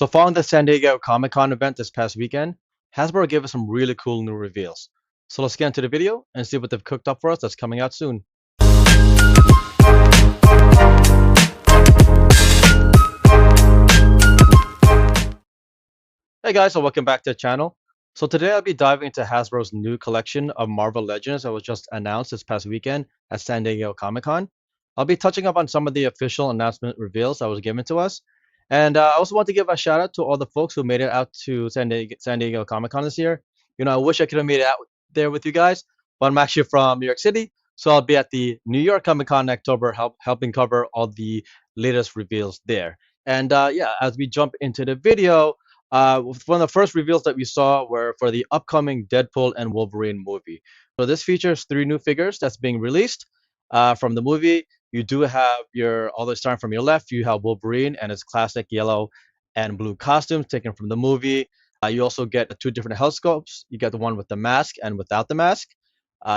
So following the San Diego Comic-Con event this past weekend, Hasbro gave us some really cool new reveals. So let's get into the video and see what they've cooked up for us that's coming out soon. Hey guys, so welcome back to the channel. So today I'll be diving into Hasbro's new collection of Marvel Legends that was just announced this past weekend at San Diego Comic-Con. I'll be touching up on some of the official announcement reveals that was given to us. And I also want to give a shout out to all the folks who made it out to San Diego Comic-Con this year. I wish I could have made it out there with you guys, but I'm actually from New York City, so I'll be at the New York Comic-Con in October helping cover all the latest reveals there. And yeah, as we jump into the video, one of the first reveals that we saw were for the upcoming Deadpool and Wolverine movie. So this features three new figures that's being released from the movie. You do have all the starting from your left. You have Wolverine and his classic yellow and blue costumes taken from the movie. You also get two different health scopes. You get the one with the mask and without the mask.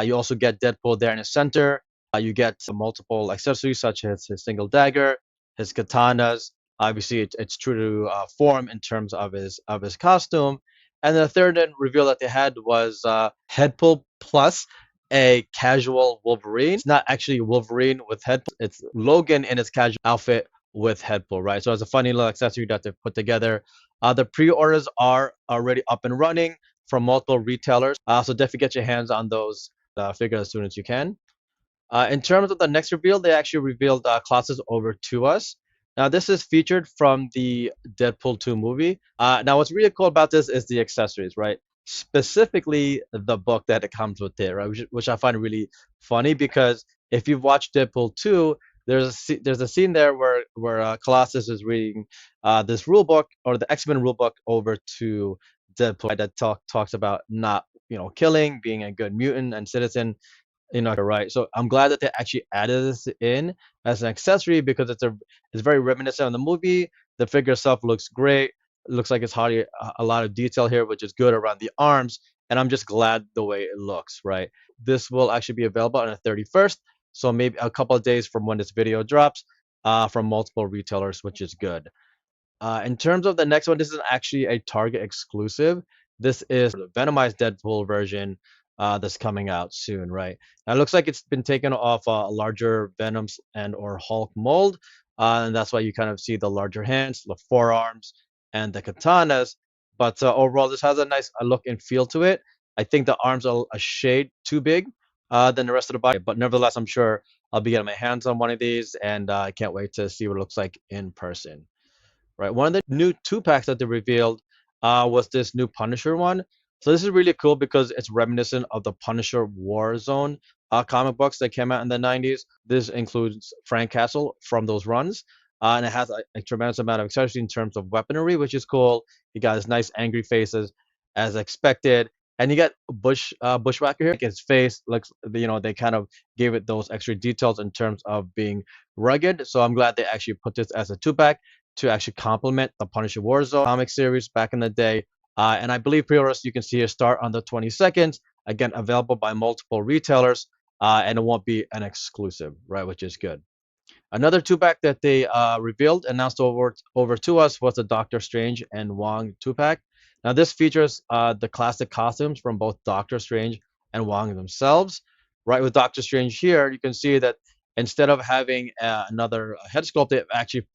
You also get Deadpool there in the center. You get multiple accessories such as his single dagger, his katanas. Obviously, it's true to form in terms of his costume. And the third reveal that they had was Deadpool plus a casual Wolverine. It's not actually Wolverine with Deadpool. It's Logan in his casual outfit with Deadpool, right? So it's a funny little accessory that they've put together. The pre-orders are already up and running from multiple retailers. So definitely get your hands on those figures as soon as you can. In terms of the next reveal, they actually revealed classes over to us. Now, this is featured from the Deadpool 2 movie. Now, what's really cool about this is the accessories, right? Specifically, the book that it comes with it, right? Which I find really funny because if you've watched Deadpool 2, there's a scene there where Colossus is reading this rule book or the X-Men rule book over to Deadpool, right, that talks about not killing, being a good mutant and citizen. Right. So I'm glad that they actually added this in as an accessory because it's very reminiscent of the movie. The figure itself looks great. It looks like it's hardly a lot of detail here, which is good around the arms. And I'm just glad the way it looks, right? This will actually be available on the 31st. So maybe a couple of days from when this video drops, from multiple retailers, which is good. In terms of the next one, this is actually a Target exclusive. This is the Venomized Deadpool version that's coming out soon, right? Now, it looks like it's been taken off a larger Venoms and or Hulk mold, and that's why you kind of see the larger hands, the forearms, and the katanas. But overall, this has a nice look and feel to it. I think the arms are a shade too big than the rest of the body, but nevertheless, I'm sure I'll be getting my hands on one of these, and I can't wait to see what it looks like in person. Right. One of the new two packs that they revealed was this new Punisher one. So this is really cool because it's reminiscent of the Punisher Warzone comic books that came out in the 90s. This includes Frank Castle from those runs. And it has a tremendous amount of accessories in terms of weaponry, which is cool. You got his nice angry faces as expected. And you get Bushwhacker here. His face looks, they kind of gave it those extra details in terms of being rugged. So I'm glad they actually put this as a two pack to actually complement the Punisher Warzone comic series back in the day. And I believe pre-orders you can see here start on the 22nd. Again, available by multiple retailers, and it won't be an exclusive, right? Which is good. Another two pack that they revealed, announced over to us was the Doctor Strange and Wong two pack. Now this features the classic costumes from both Doctor Strange and Wong themselves. Right, with Doctor Strange here, you can see that instead of having another head sculpt, they've actually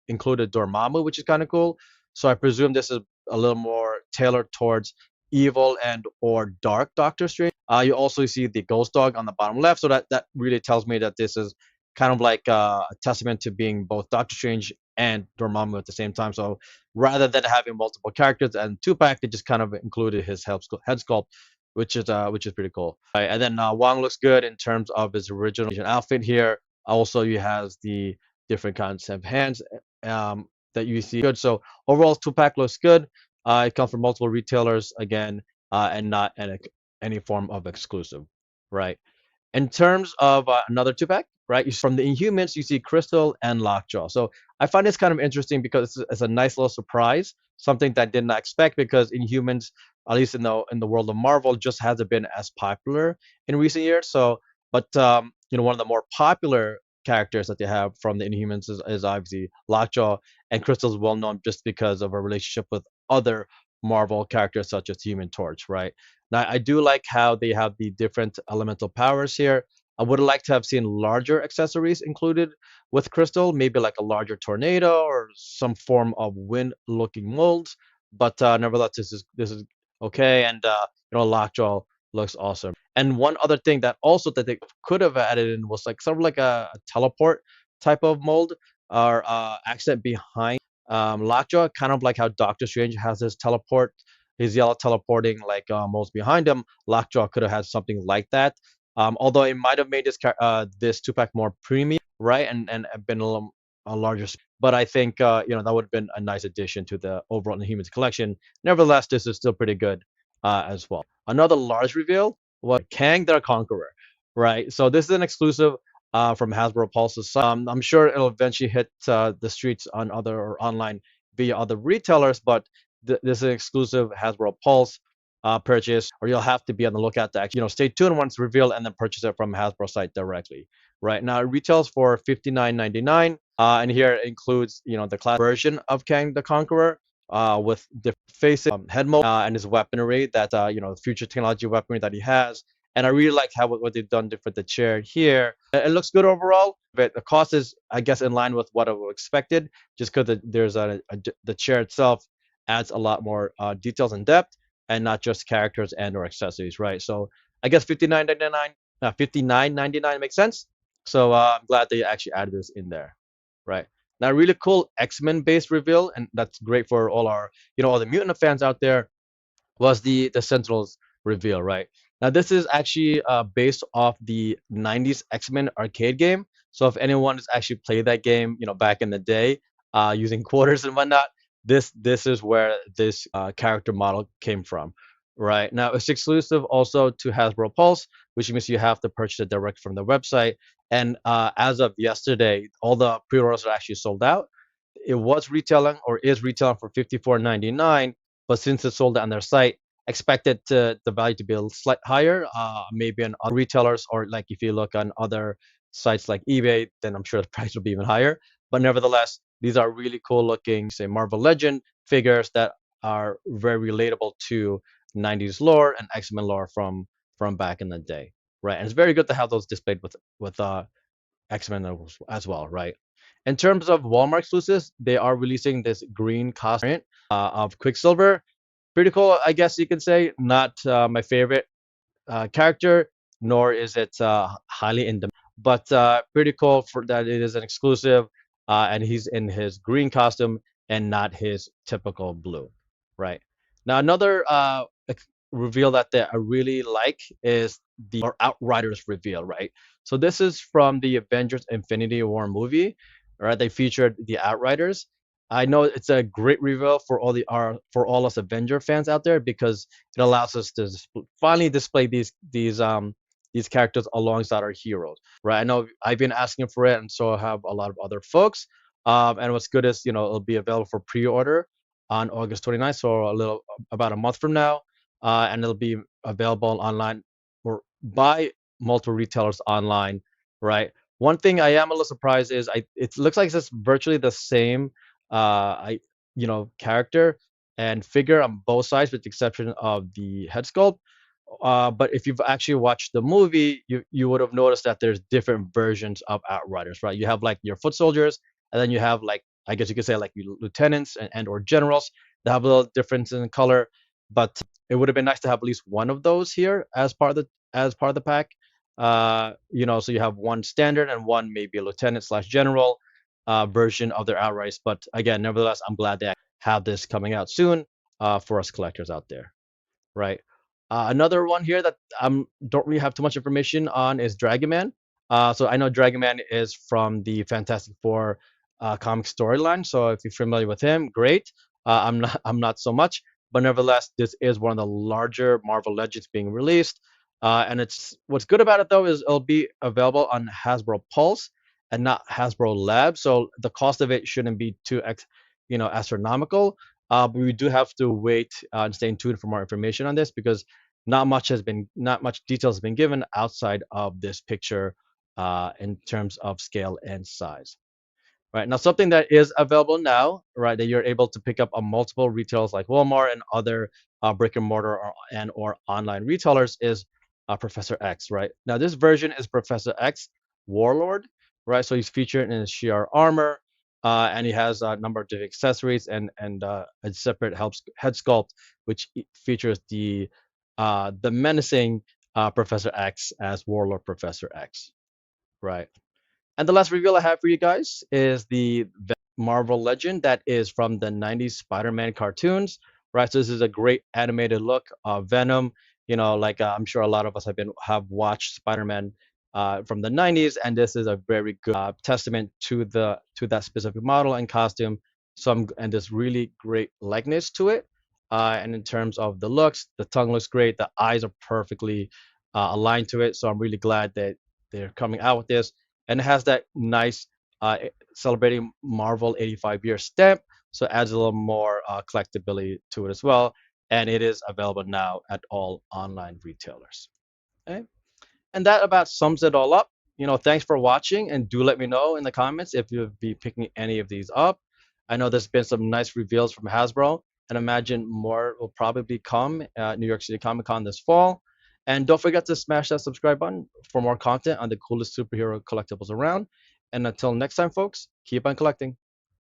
included Dormammu, which is kind of cool. So I presume this is a little more tailored towards evil and or dark Doctor Strange. You also see the Ghost Dog on the bottom left, so that really tells me that this is kind of like a testament to being both Doctor Strange and Dormammu at the same time. So rather than having multiple characters and two pack, they just kind of included his head sculpt, which is pretty cool. Right, and then Wong looks good in terms of his original outfit here. Also, he has the different kinds of hands that you see good. So overall, two pack looks good. It comes from multiple retailers again, and not any form of exclusive, right? In terms of another two pack, right? From the Inhumans, you see Crystal and Lockjaw. So I find this kind of interesting because it's a nice little surprise, something that I did not expect because Inhumans, at least in the world of Marvel, just hasn't been as popular in recent years. So, but one of the more popular characters that they have from the Inhumans is obviously Lockjaw, and Crystal's well known just because of her relationship with other Marvel characters such as Human Torch, right? Now, I do like how they have the different elemental powers here. I would like to have seen larger accessories included with Crystal, maybe like a larger tornado or some form of wind-looking molds. But nevertheless, this is okay, and Lockjaw looks awesome. And one other thing that also that they could have added in was like sort of like a teleport type of mold or accent behind Lockjaw, kind of like how Doctor Strange has his teleport, his yellow teleporting like molds behind him. Lockjaw could have had something like that. Although it might have made this two pack more premium, right, and been a little a larger. But I think that would have been a nice addition to the overall Inhumans collection. Nevertheless, this is still pretty good as well. Another large reveal was Kang the Conqueror, right? So this is an exclusive from Hasbro Pulse's site. I'm sure it'll eventually hit the streets on other or online via other retailers, but this is an exclusive Hasbro Pulse purchase, or you'll have to be on the lookout to actually, stay tuned once it's revealed and then purchase it from Hasbro site directly. Right now, it retails for $59.99, and here it includes, the class version of Kang the Conqueror, with different faces, head mold, and his weaponry that future technology weaponry that he has. And I really like how what they've done for the chair here. It looks good overall, but the cost is, I guess, in line with what I would expected, just because there's the chair itself adds a lot more details and depth, and not just characters and or accessories, right? So I guess 59.99, 59.99 makes sense. So I'm glad they actually added this in there, right? Now, really cool X-Men based reveal, and that's great for all our, all the mutant fans out there, was the Sentinels reveal, right? Now this is actually based off the '90s X-Men arcade game. So if anyone has actually played that game, back in the day, using quarters and whatnot, this is where this character model came from, right? Now it's exclusive also to Hasbro Pulse, which means you have to purchase it direct from the website. And as of yesterday, all the pre-orders are actually sold out. It was retailing or is retailing for 54.99, but since it's sold on their site, expected the value to be a slight higher, maybe on other retailers, or like if you look on other sites like eBay, then I'm sure the price will be even higher. But nevertheless, these are really cool looking, say, Marvel Legend figures that are very relatable to '90s lore and X-Men lore from back in the day, right? And it's very good to have those displayed with X-Men as well, right? In terms of Walmart exclusives, they are releasing this green costume of Quicksilver. Pretty cool, I guess you can say. Not my favorite character, nor is it highly in demand, but pretty cool for that it is an exclusive, and he's in his green costume and not his typical blue, right? Now another reveal that I really like is the or Outriders reveal, right? So this is from the Avengers Infinity War movie, right? They featured the Outriders. I know it's a great reveal for for all us Avenger fans out there, because it allows us to finally display these characters alongside our heroes, right? I know I've been asking for it, and so have a lot of other folks. And what's good is it'll be available for pre-order on August 29th, so a little about a month from now, and it'll be available online or by multiple retailers online, right? One thing I am a little surprised is it looks like it's virtually the same I character and figure on both sides, with the exception of the head sculpt. But if you've actually watched the movie, you would have noticed that there's different versions of Outriders, right? You have like your foot soldiers, and then you have like, I guess you could say, like lieutenants and or generals that have a little difference in color. But it would have been nice to have at least one of those here as part of the pack. So you have one standard and one maybe a lieutenant slash general version of their Outriders. But again, nevertheless, I'm glad they have this coming out soon for us collectors out there, right? Another one here that don't really have too much information on is Dragon Man. So I know Dragon Man is from the Fantastic Four comic storyline. So if you're familiar with him, great. I'm not. I'm not so much. But nevertheless, this is one of the larger Marvel Legends being released. And it's what's good about it though is it'll be available on Hasbro Pulse and not Hasbro Lab. So the cost of it shouldn't be too astronomical. But we do have to wait and stay tuned for more information on this, because not much details has been given outside of this picture in terms of scale and size. Right now, something that is available now, right, that you're able to pick up on multiple retailers like Walmart and other brick and mortar or online retailers is Professor X. Right now, this version is Professor X Warlord. Right, so he's featured in his sheer armor, and he has a number of different accessories and a separate head sculpt, which features the menacing Professor X as Warlord Professor X. Right. And the last reveal I have for you guys is the Marvel Legend that is from the 90s Spider-Man cartoons, right? So this is a great animated look of Venom. Like I'm sure a lot of us have watched Spider-Man from the 90s, and this is a very good testament to that specific model and costume. And this really great likeness to it. And in terms of the looks, the tongue looks great. The eyes are perfectly aligned to it. So I'm really glad that they're coming out with this, and it has that nice celebrating Marvel 85-year stamp, so it adds a little more collectability to it as well. And it is available now at all online retailers. Okay? And that about sums it all up. Thanks for watching, and do let me know in the comments if you'll be picking any of these up. I know there's been some nice reveals from Hasbro, and imagine more will probably come at New York City Comic Con this fall. And don't forget to smash that subscribe button for more content on the coolest superhero collectibles around. And until next time, folks, keep on collecting.